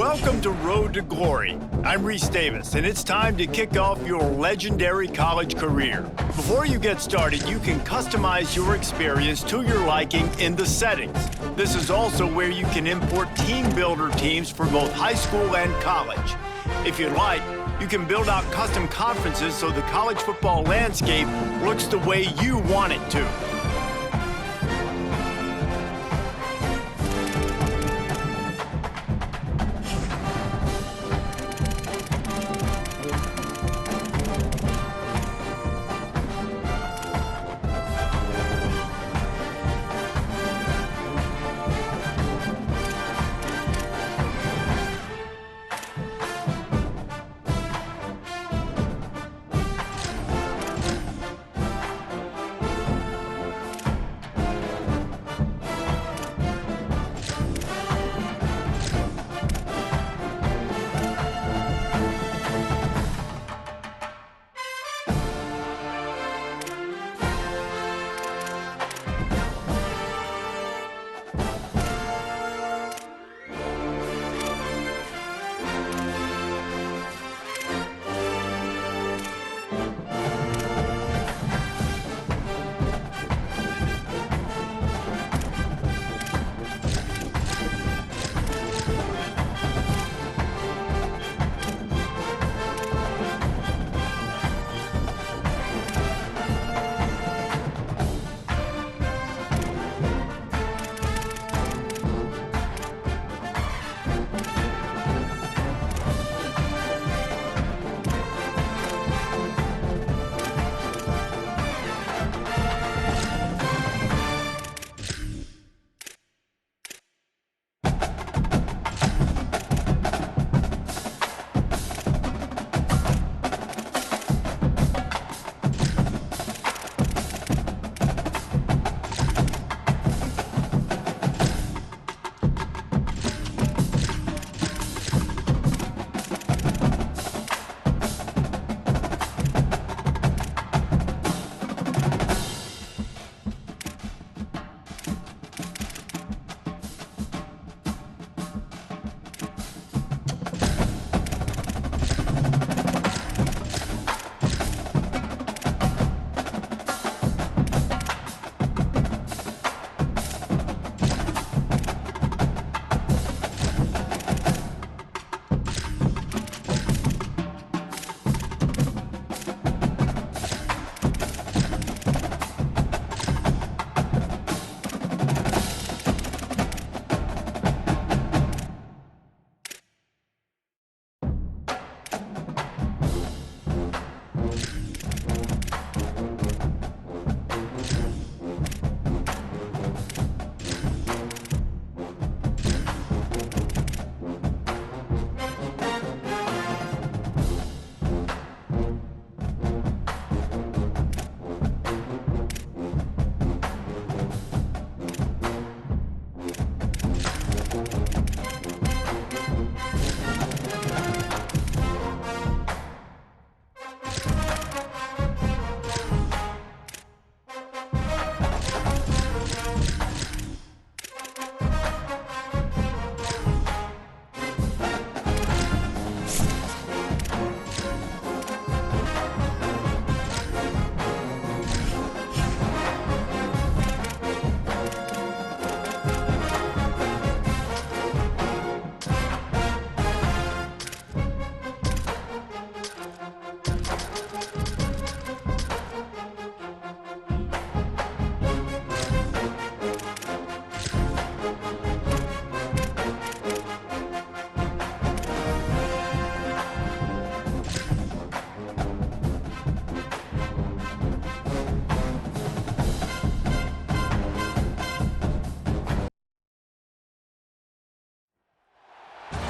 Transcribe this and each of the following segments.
Welcome to Road to Glory. I'm Reese Davis, and it's time to kick off your legendary college career. Before you get started, you can customize your experience to your liking in the settings. This is also where you can import team builder teams for both high school and college. If you'd like, you can build out custom conferences so the college football landscape looks the way you want it to.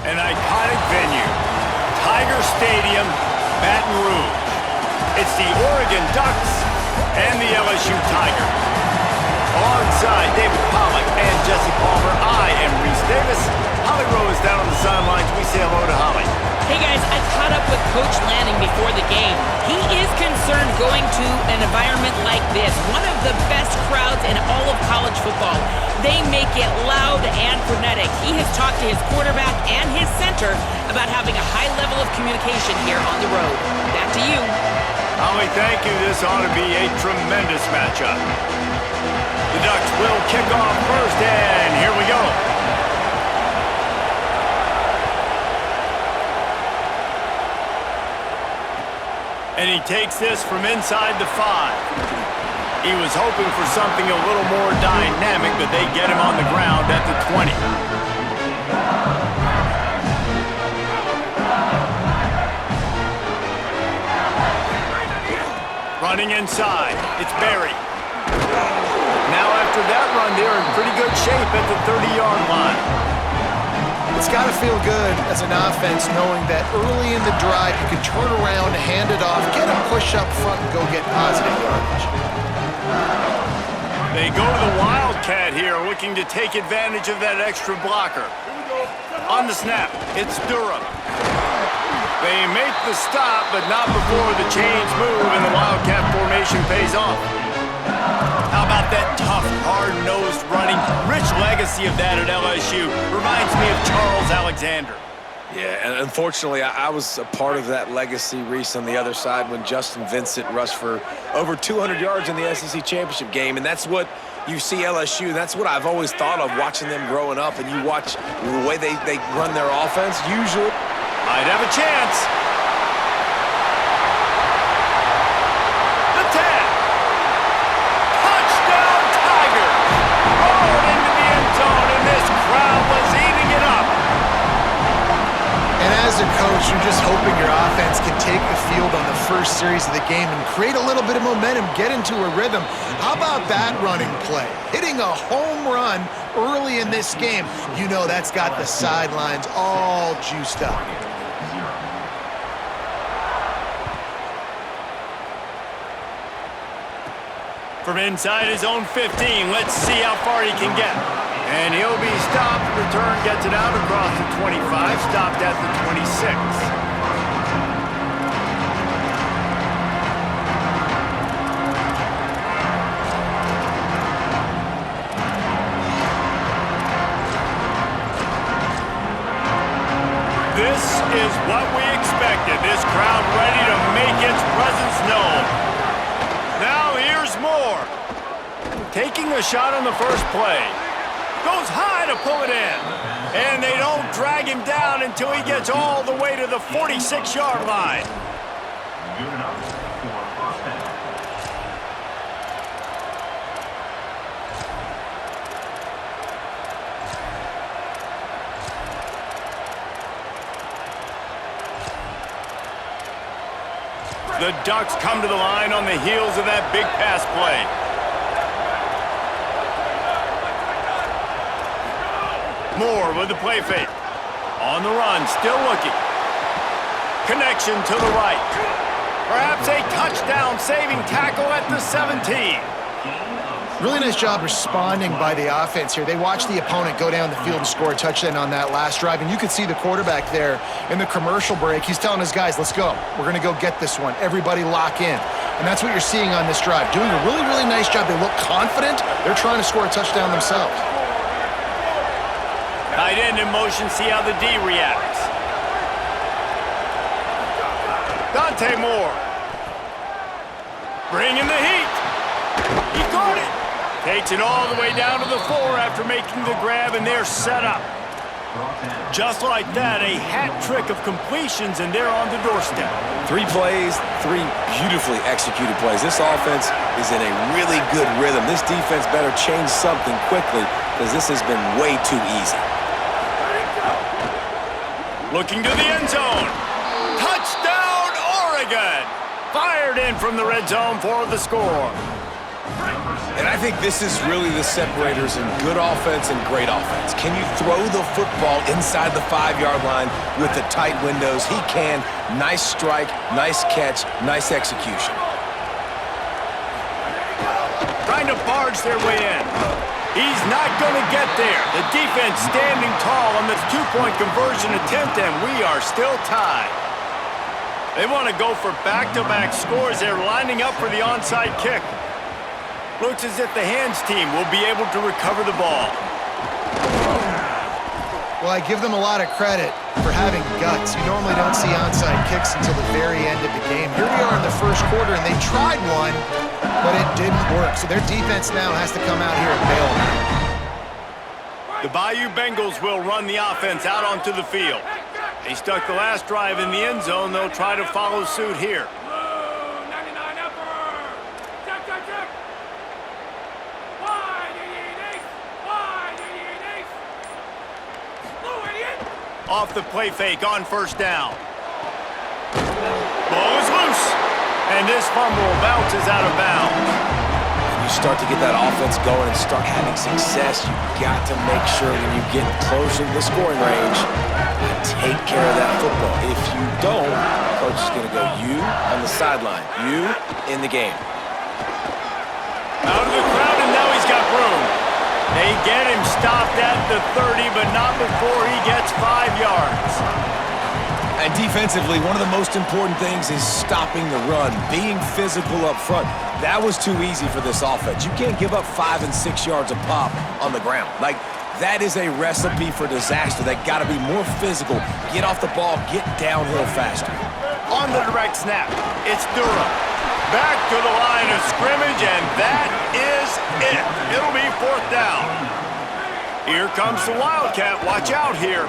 An iconic venue, Tiger Stadium, Baton Rouge. It's the Oregon Ducks and the LSU Tigers. Alongside David Pollack and Jesse Palmer, I am Reese Davis. Holly Rowe is down on the sidelines. We say hello to Holly. Hey guys, I caught up with Coach Lanning before the game. He is concerned going to an environment like this, one of the best crowds in all of college football. They make it loud and frenetic. He has talked to his quarterback and his center about having a high level of communication here on the road. Back to you. Holly, thank you. This ought to be a tremendous matchup. The Ducks will kick off first, and here we go. And he takes this from inside the 5. He was hoping for something a little more dynamic, but they get him on the ground at the 20. Running inside, it's Barry. Now after that run, they're in pretty good shape at the 30-yard line. It's got to feel good as an offense knowing that early in the drive you can turn around, hand it off, get a push up front, and go get positive yardage. They go to the Wildcat here, looking to take advantage of that extra blocker. On the snap, it's Durham. They make the stop, but not before the chains move and the Wildcat formation pays off. How about that tough, hard-nosed running? Rich legacy of that at LSU. Reminds me of Charles Alexander. Yeah, and unfortunately, I was a part of that legacy, Reese, on the other side when Justin Vincent rushed for over 200 yards in the SEC Championship game, and that's what you see LSU. That's what I've always thought of watching them growing up, and you watch the way they run their offense, usually. Might have a chance. The tag. Touchdown, Tigers. Rolled into the end zone, and this crowd was eating it up. And as a coach, you're just hoping your offense can take the field on the first series of the game and create a little bit of momentum, get into a rhythm. How about that running play? Hitting a home run early in this game. You know that's got the sidelines all juiced up. From inside his own 15, let's see how far he can get. And he'll be stopped. Return gets it out across the 25, stopped at the 26. This is what we expected. This crowd ready to make its presence known. Now here's more. Taking a shot on the first play. Goes high to pull it in. And they don't drag him down until he gets all the way to the 46-yard line. The Ducks come to the line on the heels of that big pass play. Moore with the play fake. On the run, still looking. Connection to the right. Perhaps a touchdown-saving tackle at the 17. Really nice job responding by the offense here. They watched the opponent go down the field and score a touchdown on that last drive, and you could see the quarterback there in the commercial break. He's telling his guys, let's go. We're going to go get this one. Everybody lock in. And that's what you're seeing on this drive. Doing a really, really nice job. They look confident. They're trying to score a touchdown themselves. Tight end in motion, see how the D reacts. Dante Moore. Bringing the heat. He caught it. Takes it all the way down to the 4 after making the grab, and they're set up. Just like that, a hat trick of completions, and they're on the doorstep. 3 plays, 3 beautifully executed plays. This offense is in a really good rhythm. This defense better change something quickly because this has been way too easy. Looking to the end zone. Touchdown, Oregon! Fired in from the red zone for the score. And I think this is really the separators in good offense and great offense. Can you throw the football inside the 5-yard line with the tight windows? He can. Nice strike, nice catch, nice execution. Trying to barge their way in. He's not going to get there. The defense standing tall on this 2-point conversion attempt, and we are still tied. They want to go for back-to-back scores. They're lining up for the onside kick. Looks as if the hands team will be able to recover the ball. Well, I give them a lot of credit for having guts. You normally don't see onside kicks until the very end of the game. Here we are in the first quarter, and they tried one, but it didn't work. So their defense now has to come out here and bail them out. The Bayou Bengals will run the offense out onto the field. They stuck the last drive in the end zone. They'll try to follow suit here. Off the play fake on first down. Ball is loose. And this fumble bounces out of bounds. When you start to get that offense going and start having success, you got to make sure when you get closer to the scoring range, you take care of that football. If you don't, coach is going to go you on the sideline, you in the game. Out of the crowd, and now he's got room. They get him stopped at the 30, but not before he gets 5 yards. And defensively, one of the most important things is stopping the run, being physical up front. That was too easy for this offense. You can't give up 5 and 6 yards a pop on the ground. Like, that is a recipe for disaster. They got to be more physical, get off the ball, get downhill faster. On the direct snap, it's Durham. Back to the line of scrimmage, and that is it. It'll be 4th down. Here comes the Wildcat. Watch out here.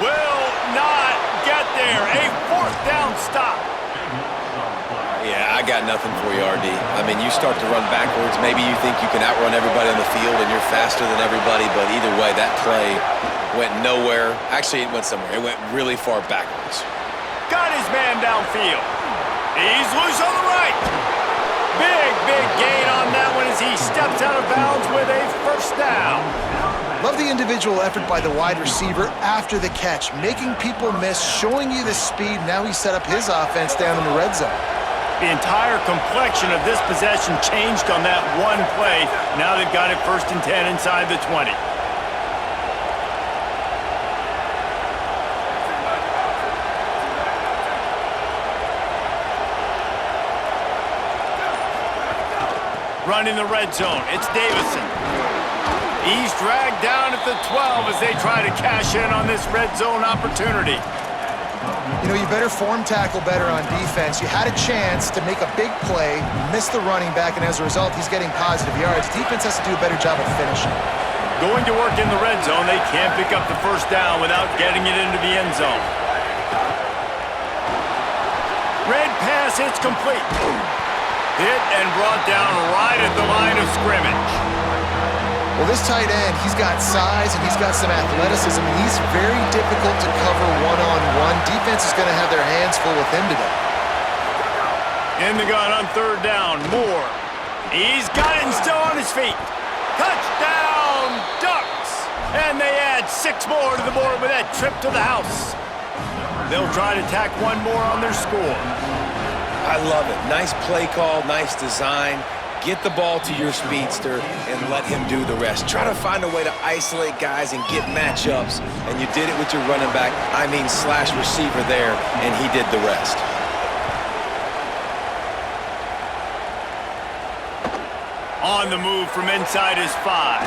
Will not get there. A 4th down stop. Yeah, I got nothing for you, RD. I mean, you start to run backwards. Maybe you think you can outrun everybody on the field and you're faster than everybody, but either way, that play went nowhere. Actually, it went somewhere. It went really far backwards. Got his man downfield. He's loose on the right. Big gain on that one as he steps out of bounds with a 1st down. Love the individual effort by the wide receiver after the catch, making people miss, showing you the speed. Now he set up his offense down in the red zone. The entire complexion of this possession changed on that one play. Now they've got it 1st and 10 inside the 20. Running the red zone, it's Davison. He's dragged down at the 12 as they try to cash in on this red zone opportunity. You know, you better form tackle better on defense. You had a chance to make a big play, miss the running back, and as a result, he's getting positive yards. Defense has to do a better job of finishing. Going to work in the red zone, they can't pick up the 1st down without getting it into the end zone. Red pass, it's complete. Hit and brought down right at the line of scrimmage. Well, this tight end, he's got size and he's got some athleticism, and he's very difficult to cover one-on-one. Defense is going to have their hands full with him today. In the gun on 3rd down, Moore. He's got it and still on his feet. Touchdown, Ducks! And they add 6 more to the board with that trip to the house. They'll try to tack one more on their score. I love it. Nice play call, nice design. Get the ball to your speedster and let him do the rest. Try to find a way to isolate guys and get matchups, and you did it with your running back, slash receiver there, and he did the rest. On the move from inside his 5.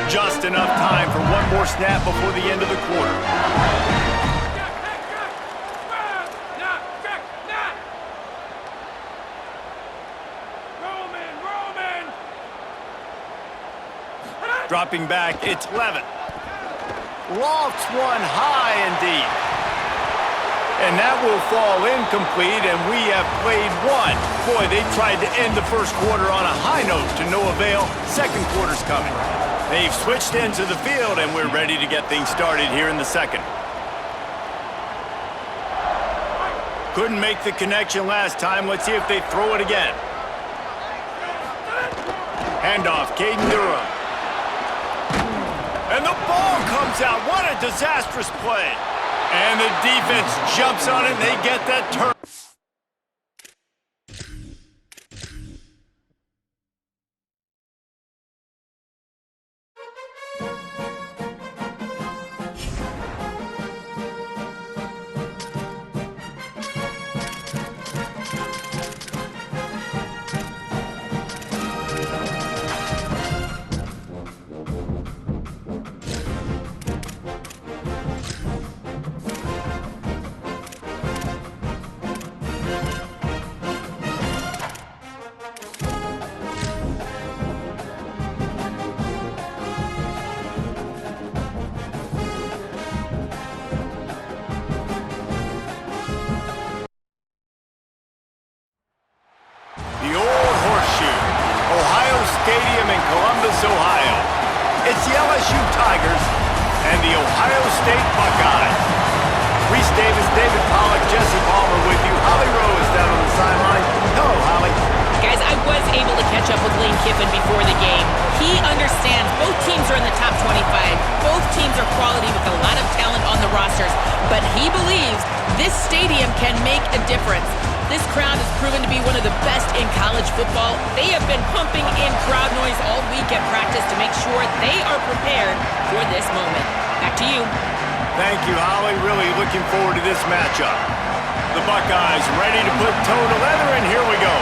Just enough time for one more snap before the end of the quarter. Dropping back, it's Levin. Lofts one high and deep. And that will fall incomplete, and we have played one. Boy, they tried to end the 1st quarter on a high note to no avail. 2nd quarter's coming. They've switched into the field, and we're ready to get things started here in the 2nd. Couldn't make the connection last time. Let's see if they throw it again. Handoff, Caden Durham. And the ball comes out. What a disastrous play. And the defense jumps on it, and they get that turn. LSU Tigers and the Ohio State Buckeyes. Reese Davis, David Pollack, Jesse Palmer with you. Holly Rose down on the sideline. Hello, Holly. Guys, I was able to catch up with Lane Kiffin before the game. He understands both teams are in the top 25. Both teams are quality with a lot of talent on the rosters. But he believes this stadium can make a difference. This crowd has proven to be one of the best in college football. They have been pumping in crowd noise all week at practice to make sure they are prepared for this moment. Back to you. Thank you, Holly. Really looking forward to this matchup. The Buckeyes ready to put toe to leather, and here we go.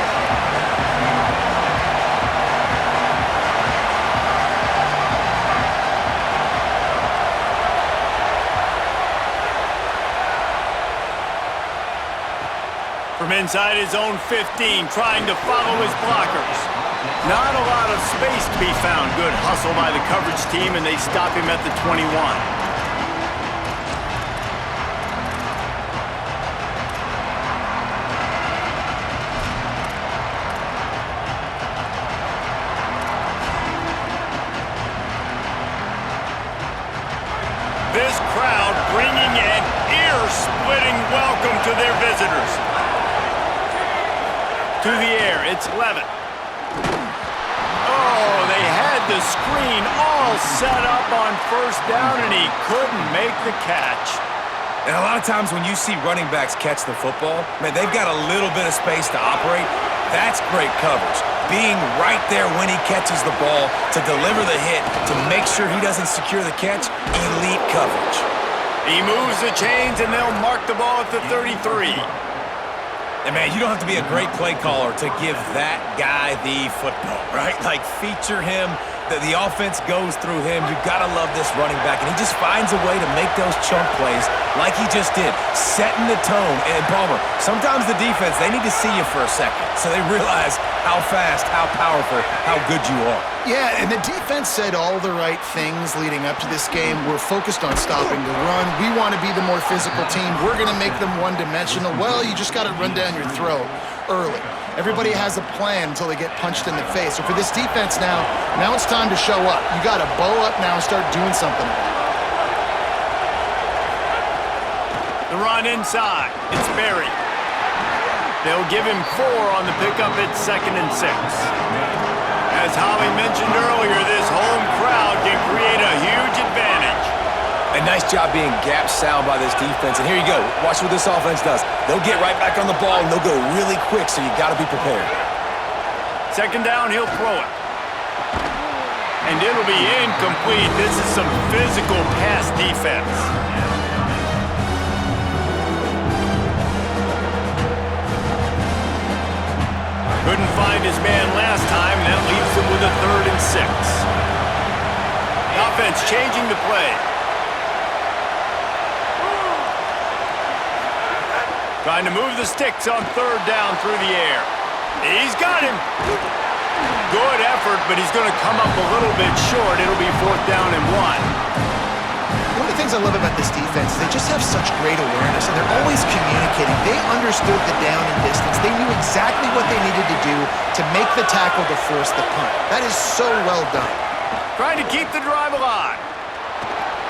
From inside his own 15, trying to follow his blockers. Not a lot of space to be found. Good hustle by the coverage team, and they stop him at the 21. This crowd bringing an ear-splitting welcome to their visitors. To the air, it's Levin. Oh, they had the screen all set up on first down, and he couldn't make the catch. And a lot of times when you see running backs catch the football, man, they've got a little bit of space to operate. That's great coverage. Being right there when he catches the ball to deliver the hit, to make sure he doesn't secure the catch, elite coverage. He moves the chains, and they'll mark the ball at the 33. And, man, you don't have to be a great play caller to give that guy the football, right? Like, feature him. The offense goes through him. You've got to love this running back. And he just finds a way to make those chunk plays like he just did, setting the tone. And, Palmer, sometimes the defense, they need to see you for a second so they realize how fast, how powerful, how good you are. Yeah, and the defense said all the right things leading up to this game. We're focused on stopping the run. We want to be the more physical team. We're going to make them one-dimensional. Well, you just got to run down your throat early. Everybody has a plan until they get punched in the face. So for this defense now it's time to show up. You got to bow up now and start doing something about it. The run inside. It's Berry. They'll give him 4 on the pickup at 2nd and 6. As Holly mentioned earlier, this home crowd can create a huge advantage. A nice job being gap sound by this defense. And here you go. Watch what this offense does. They'll get right back on the ball, and they'll go really quick, so you got to be prepared. 2nd down, he'll throw it. And it'll be incomplete. This is some physical pass defense. Couldn't find his man last time. That leaves him with a 3rd and 6. The offense changing the play. Trying to move the sticks on 3rd down through the air. He's got him. Good effort, but he's going to come up a little bit short. It'll be 4th down and 1. One of the things I love about this defense is they just have such great awareness, and they're always communicating. They understood the down and distance. They knew exactly what they needed to do to make the tackle to force the punt. That is so well done. Trying to keep the drive alive.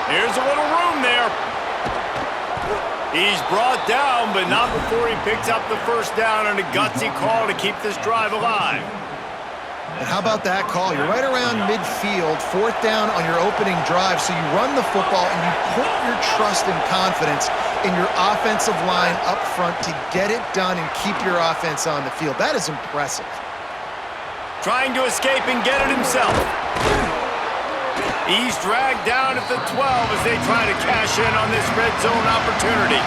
Here's a little room there. He's brought down, but not before he picks up the 1st down and a gutsy call to keep this drive alive. And how about that call? You're right around midfield, 4th down on your opening drive, so you run the football and you put your trust and confidence in your offensive line up front to get it done and keep your offense on the field. That is impressive. Trying to escape and get it himself. He's dragged down at the 12 as they try to cash in on this red zone opportunity.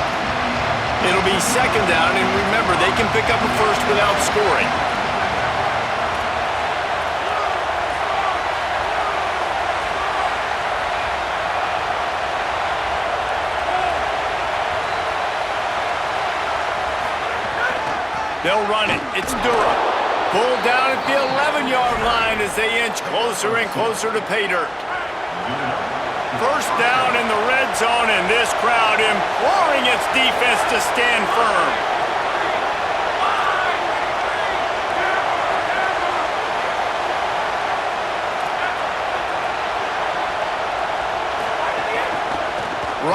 It'll be 2nd down, and remember, they can pick up a 1st without scoring. They'll run it. It's Durham. Pulled down at the 11-yard line as they inch closer and closer to pay dirt. 1st down in the red zone, and this crowd imploring its defense to stand firm.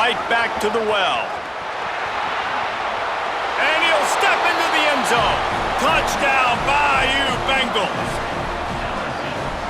right back to the well. And he'll step into the end zone. Touchdown, Bayou Bengals.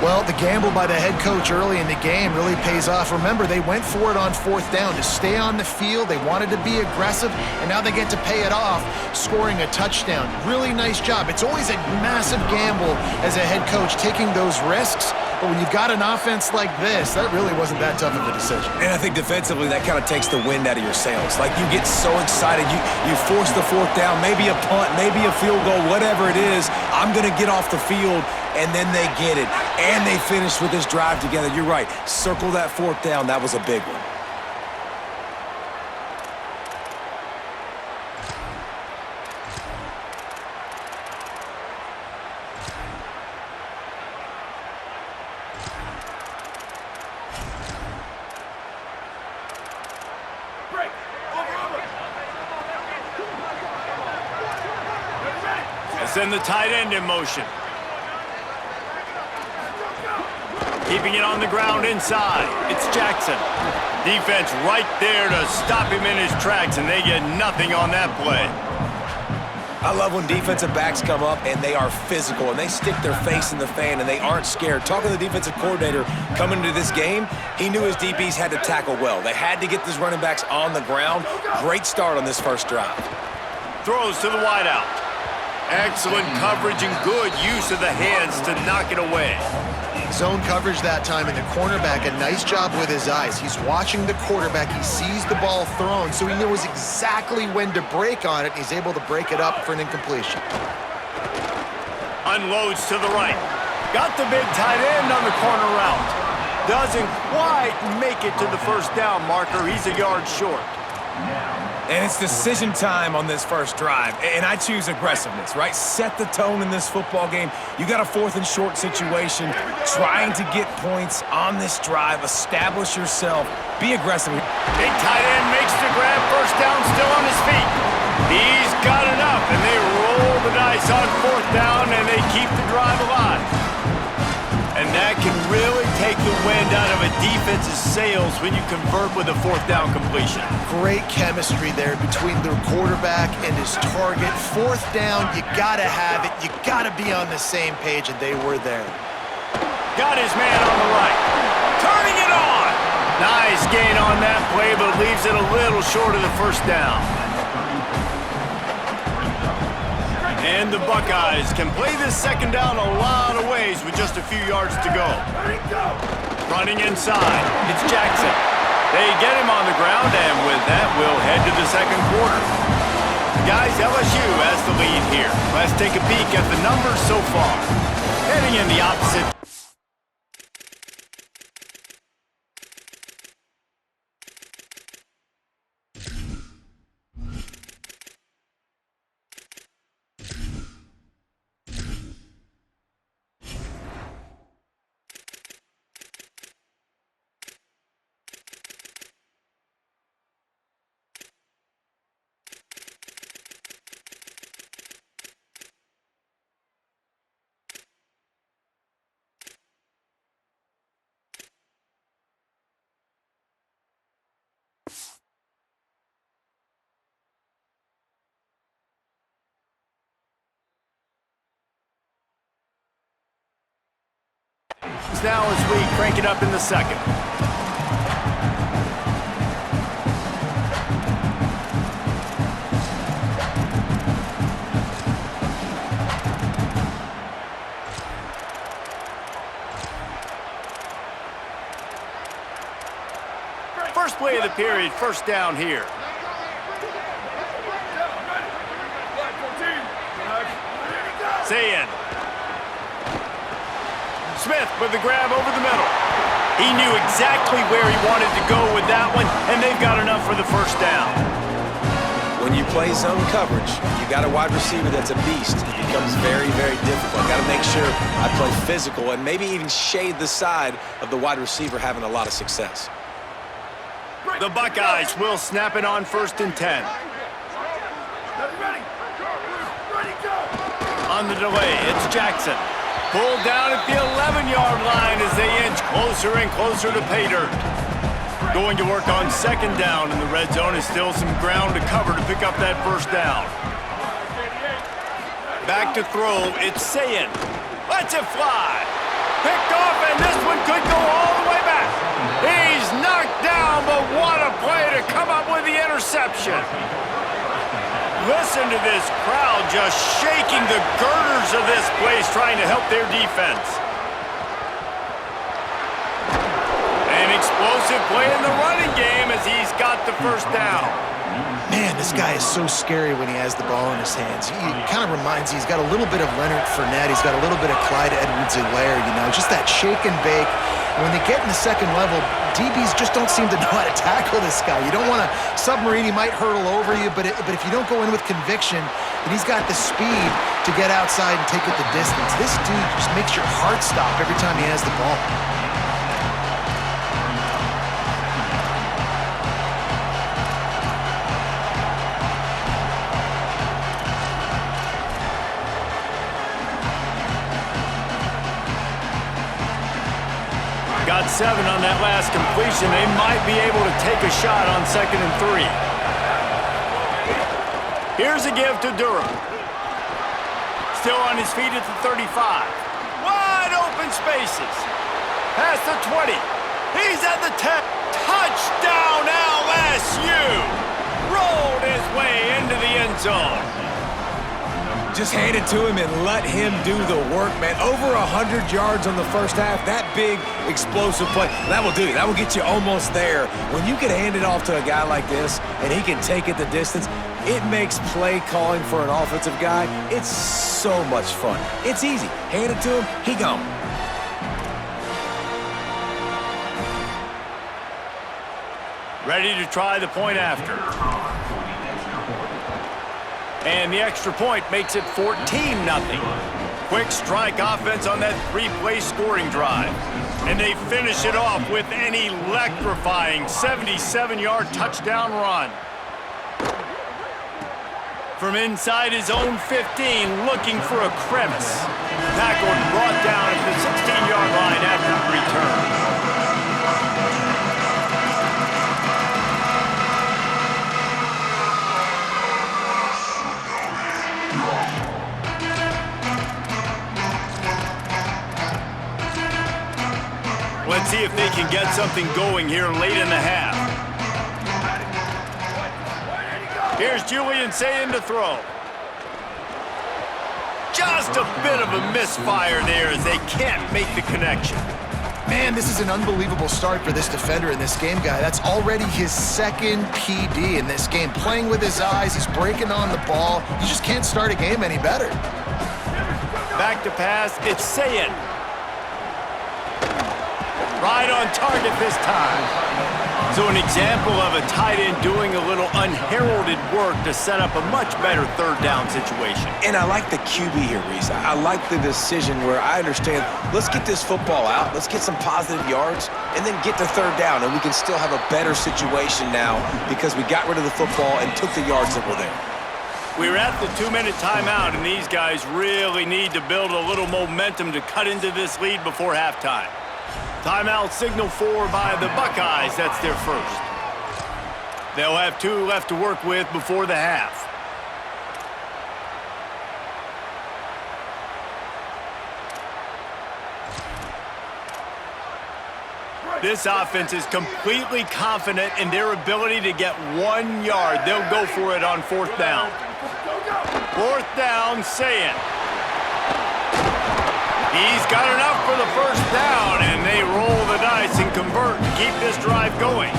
Well, the gamble by the head coach early in the game really pays off. Remember, they went for it on 4th down to stay on the field. They wanted to be aggressive, and now they get to pay it off, scoring a touchdown. Really nice job. It's always a massive gamble as a head coach taking those risks, but when you've got an offense like this, that really wasn't that tough of a decision. And I think defensively, that kind of takes the wind out of your sails. Like, you get so excited. You force the 4th down, maybe a punt, maybe a field goal, whatever it is. I'm going to get off the field, and then they get it. And they finish with this drive together. You're right. Circle that 4th down. That was a big one. Send the tight end in motion. Keeping it on the ground inside. It's Jackson. Defense right there to stop him in his tracks, and they get nothing on that play. I love when defensive backs come up and they are physical and they stick their face in the fan and they aren't scared. Talking to the defensive coordinator coming into this game, he knew his DBs had to tackle well. They had to get these running backs on the ground. Great start on this first drive. Throws to the wideout. Excellent coverage and good use of the hands to knock it away. Zone coverage that time, and the cornerback, a nice job with his eyes. He's watching the quarterback. He sees the ball thrown, so he knows exactly when to break on it. He's able to break it up for an incompletion. Unloads to the right. Got the big tight end on the corner route. Doesn't quite make it to the first down marker. He's a yard short. And it's decision time on this first drive, and I choose aggressiveness, right? Set the tone in this football game. You got a 4th and short situation, trying to get points on this drive, establish yourself, be aggressive. Big tight end makes the grab, first down, still on his feet. He's got enough, and they roll the dice on 4th down, and they keep the drive alive. And that can really take the wind out of a defense's sails when you convert with a 4th down completion. Great chemistry there between the quarterback and his target. 4th down, you gotta have it. You gotta be on the same page, and they were there. Got his man on the right. Turning it on! Nice gain on that play, but leaves it a little short of the first down. And the Buckeyes can play this second down a lot of ways with just a few yards to go. Running inside, it's Jackson. They get him on the ground, and with that, we'll head to the second quarter. Guys, LSU has the lead here. Let's take a peek at the numbers so far. Heading in the opposite. Now as we crank it up in the second. First play of the period, first down here. Sayin. Smith with the grab over the middle. He knew exactly where he wanted to go with that one, and they've got enough for the first down. When you play zone coverage, you got a wide receiver that's a beast. It becomes very, very difficult. Got to make sure I play physical and maybe even shade the side of the wide receiver having a lot of success. The Buckeyes will snap it on 1st and 10. On the delay, it's Jackson. Pulled down at the 11-yard line as they inch closer and closer to pay dirt. Going to work on second down in the red zone. Is still some ground to cover to pick up that first down. Back to throw. It's Sayin. Lets it fly. Picked off, and this one could go all the way back. He's knocked down, but what a play to come up with the interception. Listen to this crowd just shaking the girders of this place, trying to help their defense. An explosive play in the running game as he's got the first down. Man, this guy is so scary when he has the ball in his hands. He kind of reminds me, he's got a little bit of Leonard Fournette. He's got a little bit of Clyde Edwards-Helaire, you know, just that shake and bake. And when they get in the second level, DBs just don't seem to know how to tackle this guy. You don't want to submarine. He might hurtle over you, but if you don't go in with conviction, then he's got the speed to get outside and take it the distance. This dude just makes your heart stop every time he has the ball. Got 7 on that last completion. They might be able to take a shot on 2nd and 3. Here's a give to Durham. Still on his feet at the 35. Wide open spaces. Past the 20. He's at the 10. Touchdown LSU. Rolled his way into the end zone. Just hand it to him and let him do the work, man. Over 100 yards on the first half. That big, explosive play. That will do you. That will get you almost there. When you can hand it off to a guy like this and he can take it the distance, it makes play calling for an offensive guy, it's so much fun. It's easy. Hand it to him, he gone. Ready to try the point after. And the extra point makes it 14-0. Quick strike offense on that 3-play scoring drive. And they finish it off with an electrifying 77-yard touchdown run. From inside his own 15, looking for a crevice. Tackled and brought down at the 16-yard line after the return. Let's see if they can get something going here late in the half. Here's Julian Sayin to throw. Just a bit of a misfire there as they can't make the connection. Man, this is an unbelievable start for this defender in this game, guy. That's already his 2nd PD in this game. Playing with his eyes, he's breaking on the ball. You just can't start a game any better. Back to pass, it's Sayin. Right on target this time. So an example of a tight end doing a little unheralded work to set up a much better 3rd down situation. And I like the QB here, Reese. I like the decision where I understand, let's get this football out, let's get some positive yards, and then get to 3rd down, and we can still have a better situation now because we got rid of the football and took the yards that were there. We're at the 2-minute timeout, and these guys really need to build a little momentum to cut into this lead before halftime. Timeout signal 4 by the Buckeyes. That's their first. They'll have 2 left to work with before the half. This offense is completely confident in their ability to get 1 yard. They'll go for it on 4th down. 4th down, Sayin. He's got enough for the first down, and they roll the dice and convert to keep this drive going.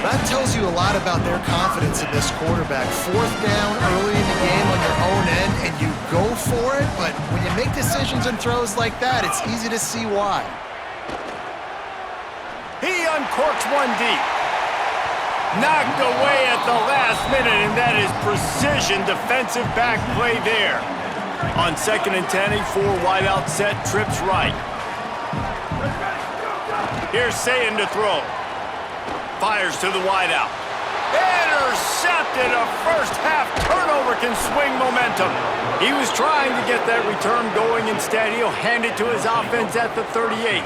That tells you a lot about their confidence in this quarterback. 4th down early in the game on your own end, and you go for it, but when you make decisions and throws like that, it's easy to see why. He uncorks one deep. Knocked away at the last minute, and that is precision defensive back play there. On 2nd and 10, a 4 wideout set, trips right. Here's Sayin to throw. Fires to the wideout. Intercepted. A first half turnover can swing momentum. He was trying to get that return going. Instead, he'll hand it to his offense at the 38.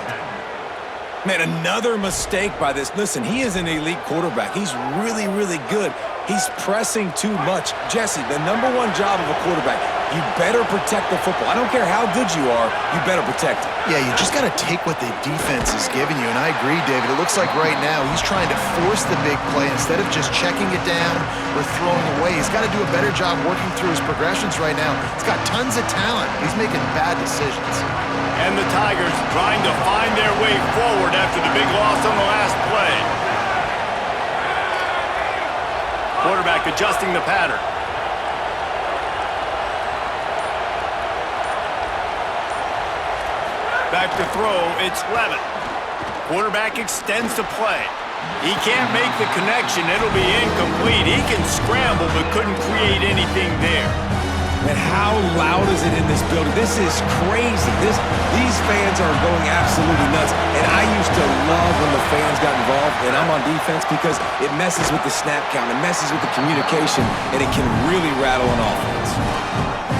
Man, another mistake by this. Listen, he is an elite quarterback. He's really, really good. He's pressing too much. Jesse, the number one job of a quarterback, you better protect the football. I don't care how good you are, you better protect it. Yeah, you just got to take what the defense is giving you, and I agree, David. It looks like right now he's trying to force the big play instead of just checking it down or throwing away. He's got to do a better job working through his progressions right now. He's got tons of talent. He's making bad decisions. And the Tigers trying to find their way forward after the big loss on the last play. Quarterback adjusting the pattern. Back to throw, it's Levitt. Quarterback extends the play. He can't make the connection, it'll be incomplete. He can scramble but couldn't create anything there. And how loud is it in this building? This is crazy. These fans are going absolutely nuts. And I used to love when the fans got involved, and I'm on defense because it messes with the snap count, it messes with the communication, and it can really rattle an offense.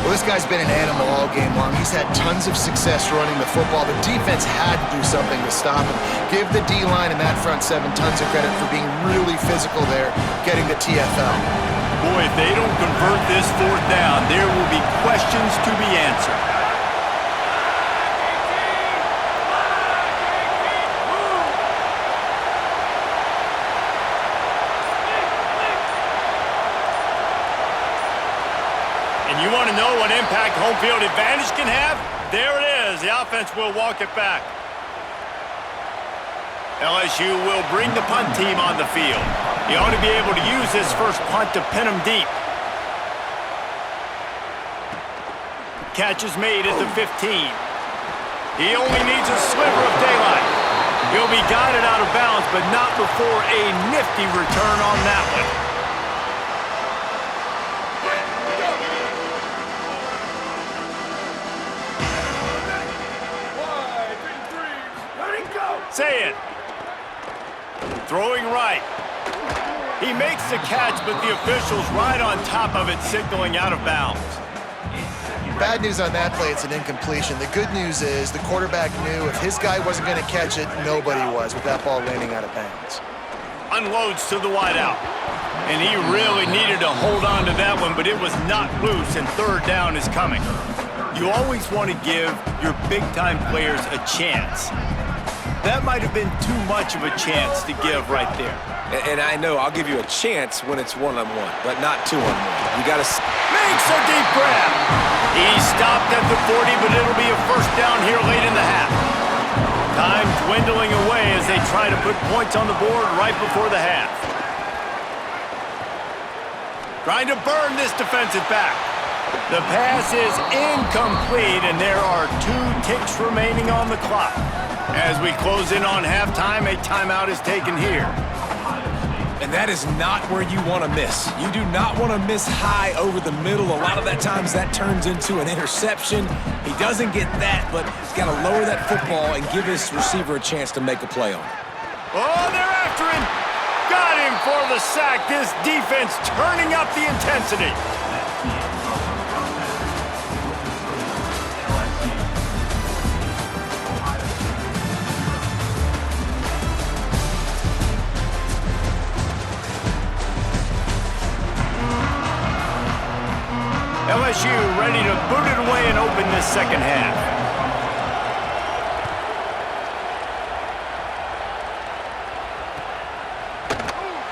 Well, this guy's been an animal all game long. He's had tons of success running the football. The defense had to do something to stop him. Give the D-line and that front seven tons of credit for being really physical there, getting the TFL. Boy, if they don't convert this fourth down, there will be questions to be answered. And you want to know what impact home field advantage can have? There it is. The offense will walk it back. LSU will bring the punt team on the field. He ought to be able to use this first punt to pin him deep. Catch is made at the 15. He only needs a sliver of daylight. He'll be guided out of bounds, but not before a nifty return on that one. Say it. Throwing right. He makes the catch, but the official's right on top of it, signaling out of bounds. Bad news on that play, it's an incompletion. The good news is the quarterback knew if his guy wasn't going to catch it, nobody was with that ball landing out of bounds. Unloads to the wideout. And he really needed to hold on to that one, but it was not loose, and third down is coming. You always want to give your big-time players a chance. That might have been too much of a chance to give right there. And I know I'll give you a chance when it's one-on-one, but not two-on-one. You got to... Makes a deep grab. He stopped at the 40, but it'll be a first down here late in the half. Time dwindling away as they try to put points on the board right before the half. Trying to burn this defensive back. The pass is incomplete, and there are 2 ticks remaining on the clock. As we close in on halftime, a timeout is taken here. And that is not where you want to miss. You do not want to miss high over the middle. A lot of that times that turns into an interception. He doesn't get that, but he's got to lower that football and give his receiver a chance to make a play on it. Oh, they're after him. Got him for the sack. This defense turning up the intensity. LSU ready to boot it away and open this second half.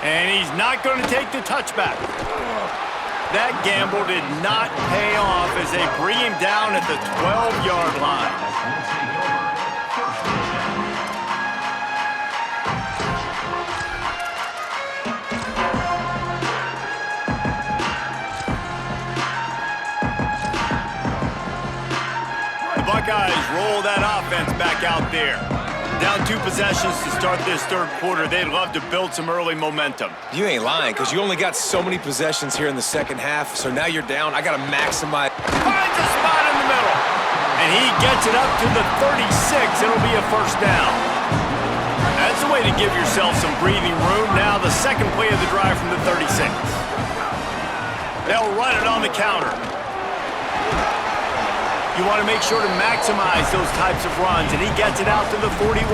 And he's not going to take the touchback. That gamble did not pay off as they bring him down at the 12-yard line. Buckeyes roll that offense back out there. Down 2 possessions to start this third quarter. They'd love to build some early momentum. You ain't lying, because you only got so many possessions here in the second half, so now you're down. I got to maximize. Finds a spot in the middle. And he gets it up to the 36. It'll be a first down. That's the way to give yourself some breathing room. Now the second play of the drive from the 36. They'll run it on the counter. You want to make sure to maximize those types of runs, and he gets it out to the 41.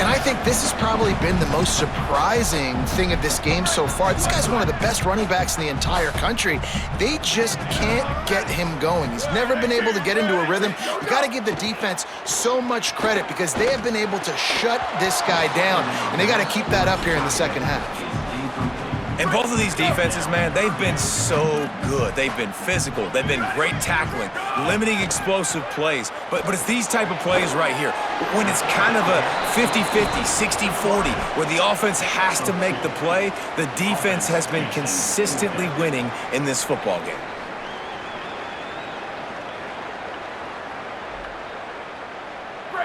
And I think this has probably been the most surprising thing of this game so far. This guy's one of the best running backs in the entire country. They just can't get him going. He's never been able to get into a rhythm. You got to give the defense so much credit because they have been able to shut this guy down, and they got to keep that up here in the second half. And both of these defenses, man, they've been so good. They've been physical. They've been great tackling, limiting explosive plays. But it's these type of plays right here, when it's kind of a 50-50, 60-40, where the offense has to make the play, the defense has been consistently winning in this football game.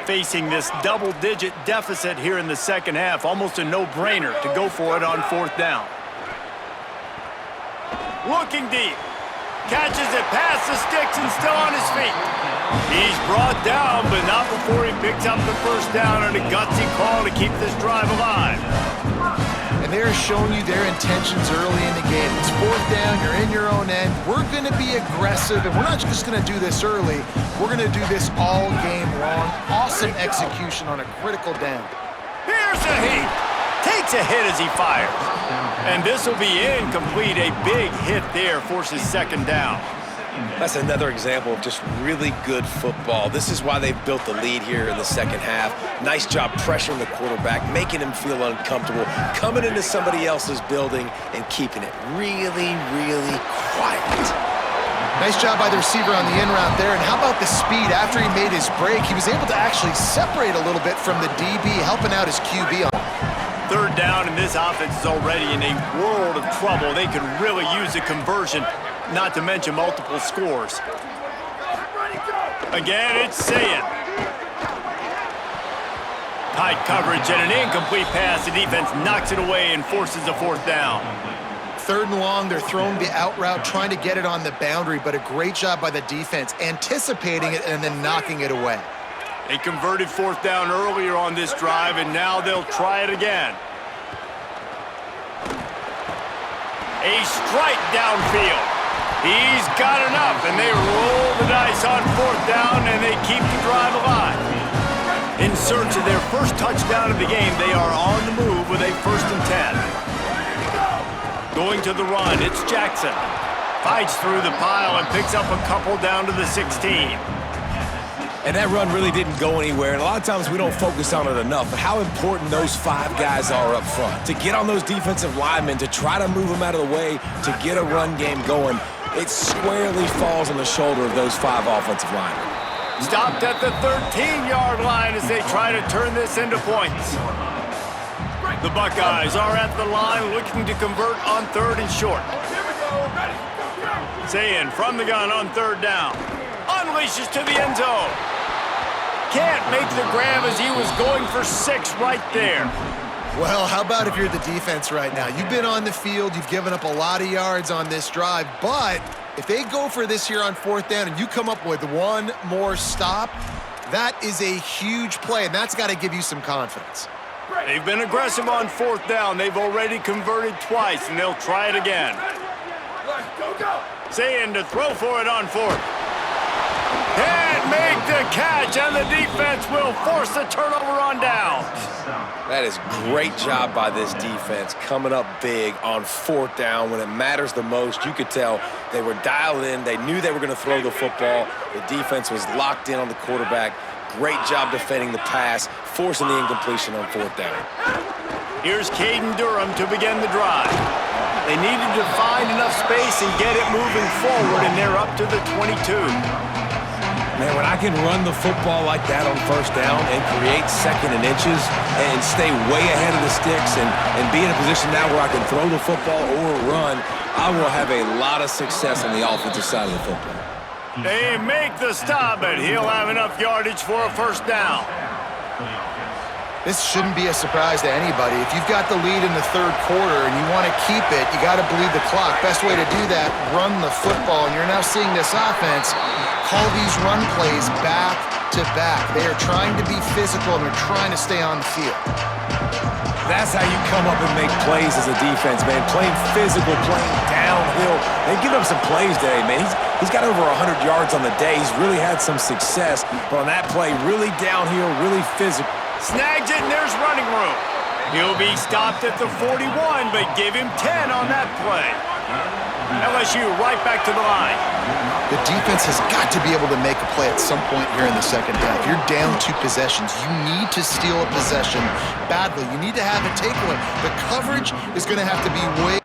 Facing this double-digit deficit here in the second half, almost a no-brainer to go for it on fourth down. Looking deep, catches it past the sticks and still on his feet. He's brought down, but not before he picks up the first down on a gutsy call to keep this drive alive. And they're showing you their intentions early in the game. It's fourth down, you're in your own end. We're going to be aggressive, and we're not just going to do this early. We're going to do this all game long. Awesome execution on a critical down. Here's a heat. Takes a hit as he fires. And this will be incomplete. A big hit there forces second down. That's another example of just really good football. This is why they've built the lead here in the second half. Nice job pressuring the quarterback, making him feel uncomfortable, coming into somebody else's building and keeping it really, really quiet. Nice job by the receiver on the in route there. And how about the speed? After he made his break, he was able to actually separate a little bit from the DB, helping out his QB on him. Third down, and this offense is already in a world of trouble. They could really use a conversion, not to mention multiple scores. Again, it's Sayin. Tight coverage and an incomplete pass. The defense knocks it away and forces a fourth down. Third and long, they're throwing the out route, trying to get it on the boundary, but a great job by the defense, anticipating it and then knocking it away. They converted fourth down earlier on this drive, and now they'll try it again. A strike downfield. He's got enough, and they roll the dice on fourth down, and they keep the drive alive. In search of their first touchdown of the game, they are on the move with a 1st and 10. Going to the run, it's Jackson. Fights through the pile and picks up a couple down to the 16. And that run really didn't go anywhere, and a lot of times we don't focus on it enough, but how important those 5 guys are up front. To get on those defensive linemen, to try to move them out of the way, to get a run game going, it squarely falls on the shoulder of those 5 offensive linemen. Stopped at the 13-yard line as they try to turn this into points. The Buckeyes are at the line looking to convert on 3rd and short. Sayin from the gun on 3rd down. Unleashes to the end zone. Can't make the grab as he was going for 6 right there. Well, how about if you're the defense right now? You've been on the field, you've given up a lot of yards on this drive, but if they go for this here on 4th down and you come up with one more stop, that is a huge play, and that's got to give you some confidence. They've been aggressive on 4th down. They've already converted twice, and they'll try it again. Sayin to throw for it on 4th. Can't make the catch, and the defense will force the turnover on downs. That is great job by this defense, coming up big on 4th down when it matters the most. You could tell they were dialed in. They knew they were going to throw the football. The defense was locked in on the quarterback. Great job defending the pass, forcing the incompletion on 4th down. Here's Caden Durham to begin the drive. They needed to find enough space and get it moving forward, and they're up to the 22. Man, when I can run the football like that on 1st down and create 2nd and inches and stay way ahead of the sticks and be in a position now where I can throw the football or run, I will have a lot of success on the offensive side of the football. They make the stop, but he'll have enough yardage for a 1st down. This shouldn't be a surprise to anybody. If you've got the lead in the 3rd quarter and you want to keep it, you got to bleed the clock. Best way to do that, run the football. And you're now seeing this offense call these run plays back to back. They are trying to be physical, and they're trying to stay on the field. That's how you come up and make plays as a defense, man. Playing physical, playing downhill. They've given up some plays today, man. He's got over 100 yards on the day. He's really had some success. But on that play, really downhill, really physical. Snags it, and there's running room. He'll be stopped at the 41, but give him 10 on that play. LSU right back to the line. The defense has got to be able to make a play at some point here in the second half. You're down 2 possessions. You need to steal a possession badly. You need to have a takeaway. The coverage is going to have to be way...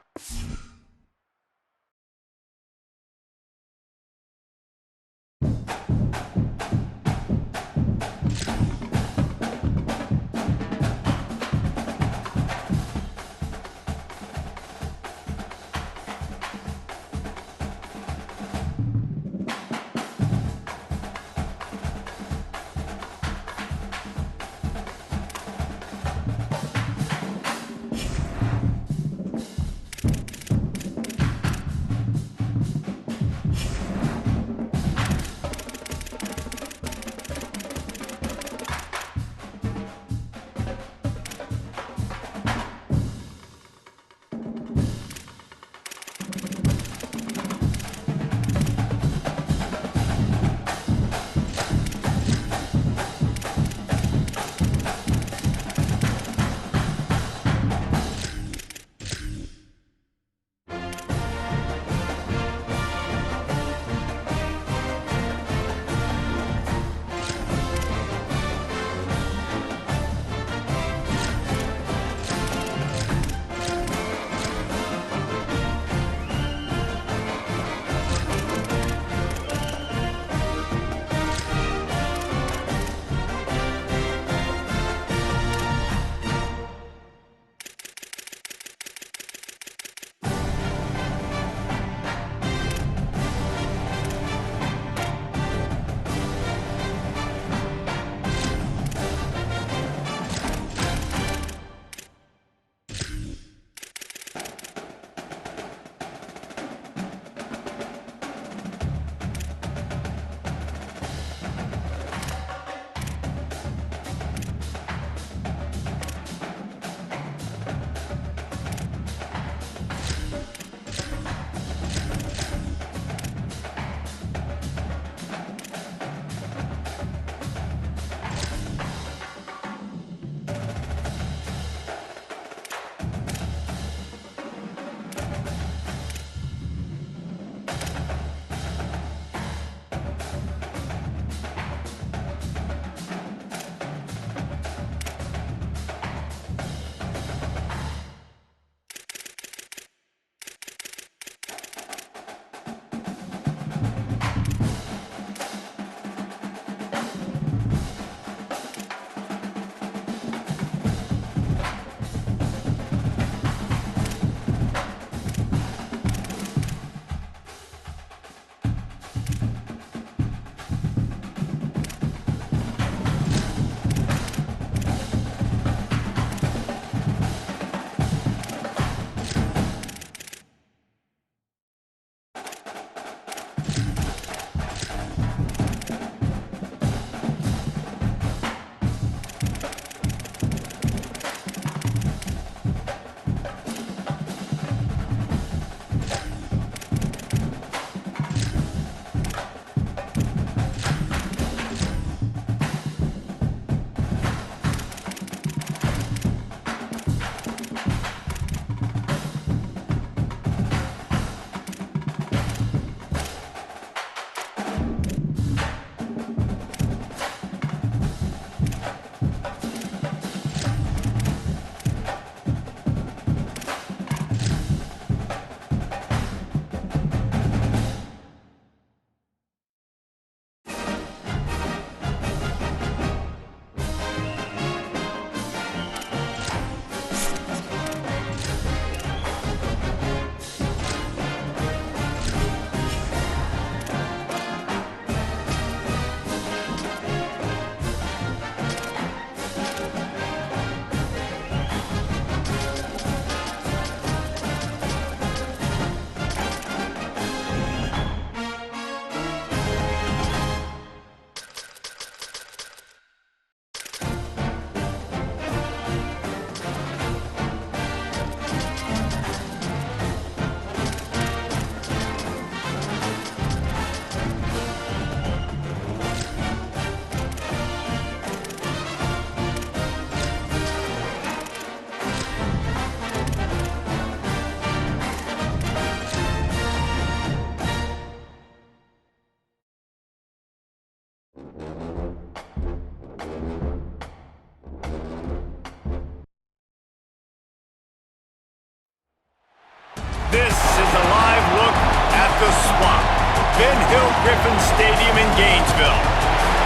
Ben Hill Griffin Stadium in Gainesville.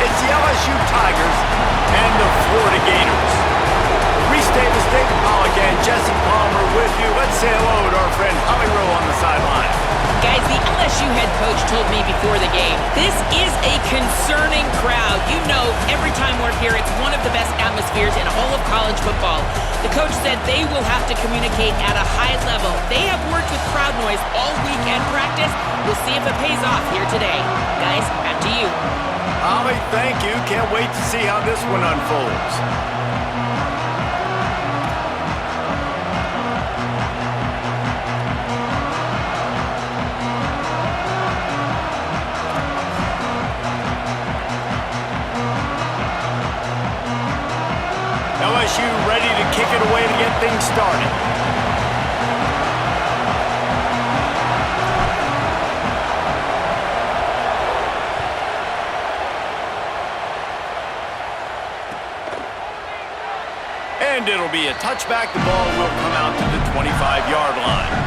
It's the LSU Tigers and the Florida Gators. Reese Davis, David Pollack, and Jesse Palmer with you. Let's say hello to our friend Holly Rowe on the sideline. Guys, the LSU head coach told me before the game, this is a concerning crowd. You know, every time we're here, it's one of the best atmospheres in all of college football. The coach said they will have to communicate at a high level. They have worked with crowd noise all weekend practice. We'll see if it pays off here today. Guys, back to you. Holly, thank you. Can't wait to see how this one unfolds. LSU ready to kick it away to get things started. And it'll be a touchback. The ball will come out to the 25-yard line.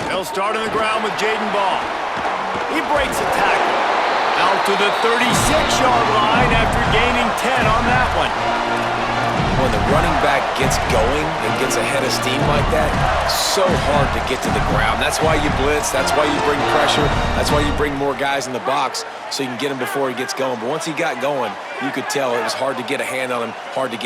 They'll start on the ground with Jaden Ball. He breaks a tackle. Out to the 36-yard line after gaining 10 on that one. When the running back gets going and gets ahead of steam like that, so hard to get to the ground. That's why you blitz. That's why you bring pressure. That's why you bring more guys in the box so you can get him before he gets going. But once he got going, you could tell it was hard to get a hand on him, hard to get